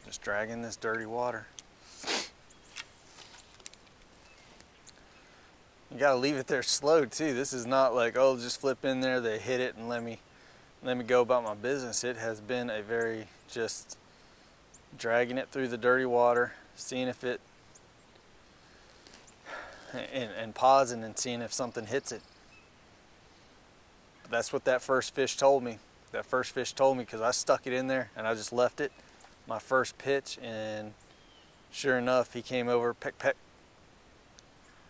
Just dragging this dirty water. You gotta leave it there slow too. This is not like, oh, just flip in there, they hit it and let me go about my business. It has been a very just dragging it through the dirty water, seeing if it, and pausing and seeing if something hits it. But that's what that first fish told me. That first fish told me, because I stuck it in there and I just left it my first pitch, and sure enough, he came over, peck, peck,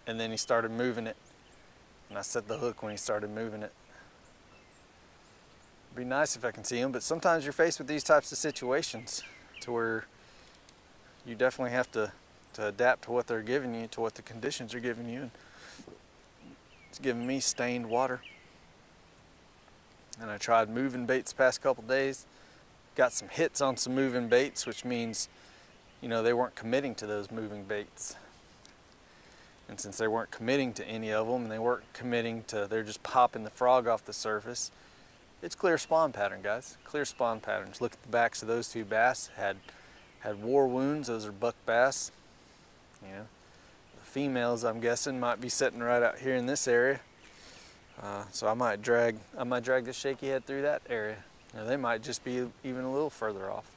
and then he started moving it. And I set the hook when he started moving it. It'd be nice if I can see him, but sometimes you're faced with these types of situations to where you definitely have to adapt to what they're giving you, to what the conditions are giving you. It's giving me stained water. And I tried moving baits the past couple days. Got some hits on some moving baits, which means, you know, they weren't committing to those moving baits. And since they weren't committing to any of them, and they weren't committing to, they're just popping the frog off the surface, it's clear spawn pattern, guys. Clear spawn patterns. Look at the backs of those two bass. Had war wounds. Those are buck bass. You know, the females, I'm guessing, might be sitting right out here in this area. So I might drag this shaky head through that area. Now, they might just be even a little further off.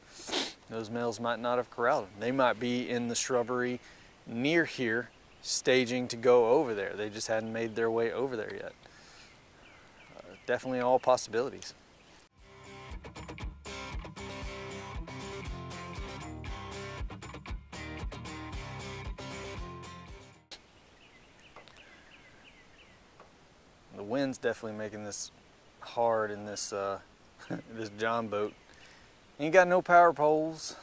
Those males might not have corralled them. They might be in the shrubbery near here, staging to go over there. They just hadn't made their way over there yet. Definitely all possibilities. The wind's definitely making this hard in this this John boat. Ain't got no power poles.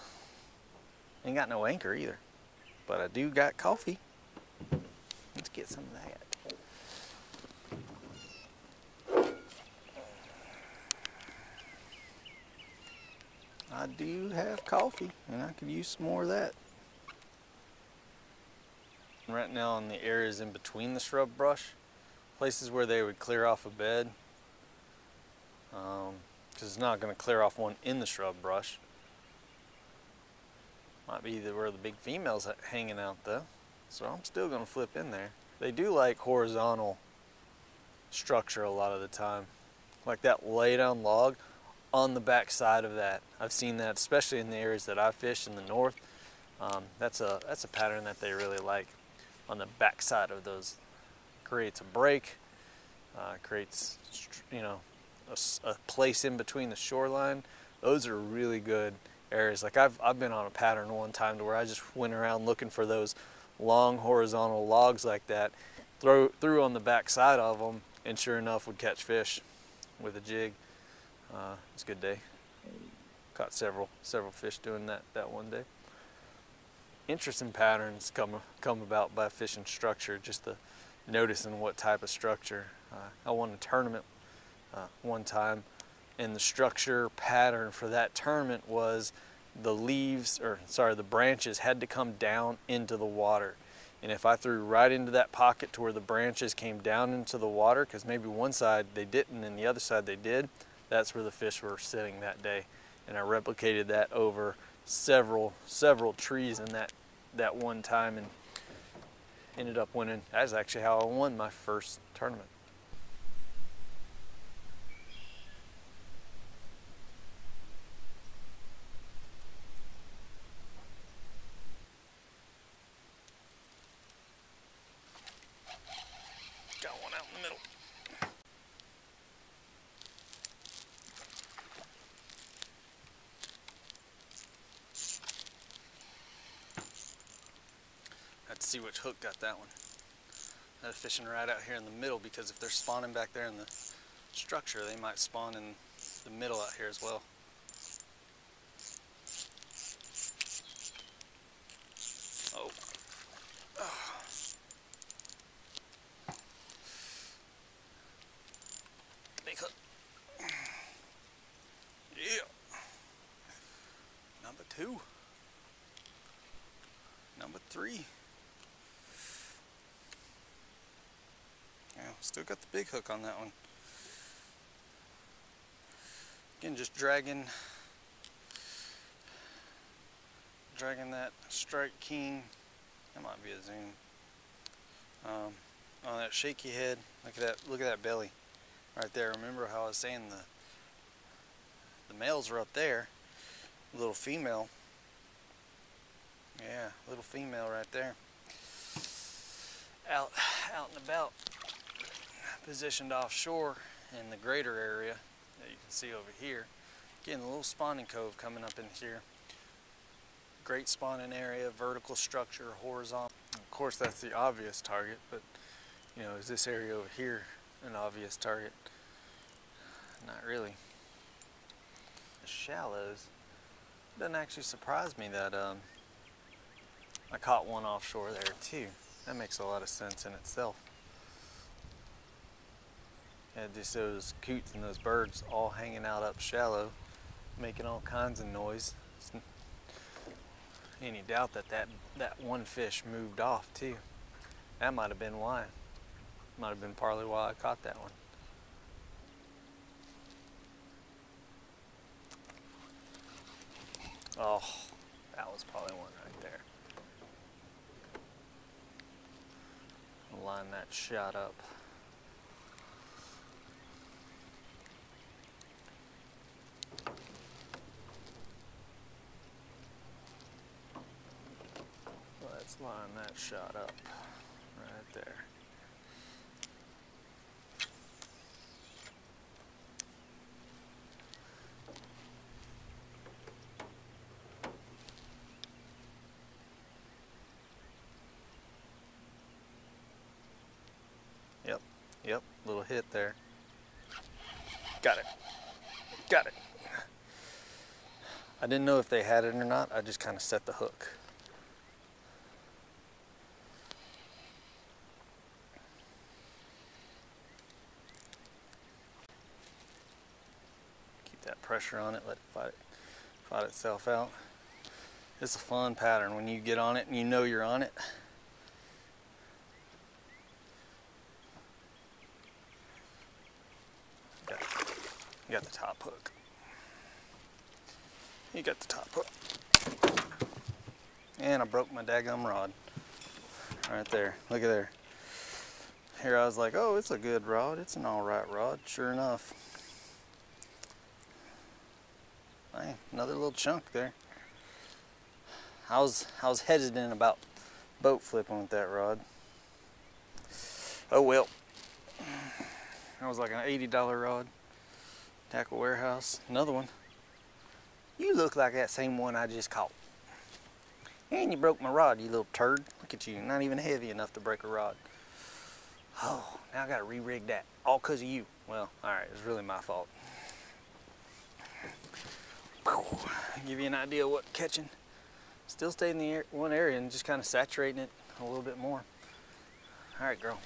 Ain't got no anchor either. But I do got coffee. Let's get some of that. I do have coffee, and I could use some more of that. Right now in the areas in between the shrub brush, places where they would clear off a bed, because it's not going to clear off one in the shrub brush. Might be where the big female's hanging out though, so I'm still going to flip in there. They do like horizontal structure a lot of the time, like that lay down log on the back side of that. I've seen that especially in the areas that I fish in the north. That's a pattern that they really like on the back side of those. Creates a break, creates, you know, a place in between the shoreline. Those are really good areas. Like I've been on a pattern one time to where I just went around looking for those long horizontal logs like that, threw on the back side of them, and sure enough would catch fish with a jig. It's a good day. Caught several fish doing that one day. Interesting patterns come about by fishing structure, just the noticing what type of structure. I won a tournament one time, and the structure pattern for that tournament was the branches had to come down into the water. And if I threw right into that pocket to where the branches came down into the water, because maybe one side they didn't and the other side they did, that's where the fish were sitting that day. And I replicated that over several trees in that one time, and ended up winning. That's actually how I won my first tournament. Got one out in the middle. Had to see which hook got that one. I was fishing right out here in the middle, because if they're spawning back there in the structure, they might spawn in the middle out here as well. Oh. Big hook. Yeah. Number 2. Number 3. Yeah, still got the big hook on that one. Again, just dragging dragging that Strike King, that might be a zoom, on that shaky head. Look at that belly right there. Remember how I was saying the males are up there, little female. Yeah, little female right there. Out and about, positioned offshore in the greater area that you can see over here. Getting a little spawning cove coming up in here. Great spawning area, vertical structure, horizontal. Of course, that's the obvious target, but you know, is this area over here an obvious target? Not really. The shallows, doesn't actually surprise me that I caught one offshore there too. That makes a lot of sense in itself. And just those coots and those birds all hanging out up shallow, making all kinds of noise. Any doubt that one fish moved off too. That might have been why. Might have been partly why I caught that one. Oh, that was probably one right there. Line that shot up. Let's line that shot up right there. Yep, little hit there. Got it. Got it. I didn't know if they had it or not. I just kind of set the hook. Keep that pressure on it, let it fight itself out. It's a fun pattern when you get on it and you know you're on it. You got the top hook. You got the top hook. And I broke my daggum rod. Right there. Look at there. Here I was like, oh, it's a good rod. It's an alright rod. Sure enough. Hey, another little chunk there. I was hesitant about boat flipping with that rod. Oh well. That was like an $80 rod. Tackle Warehouse, another one. You look like that same one I just caught. And you broke my rod, you little turd. Look at you, not even heavy enough to break a rod. Oh, now I gotta re-rig that, all because of you. Well, alright, it's really my fault. Give you an idea of what catching. Still stay in the one area and just kind of saturating it a little bit more. Alright, girl.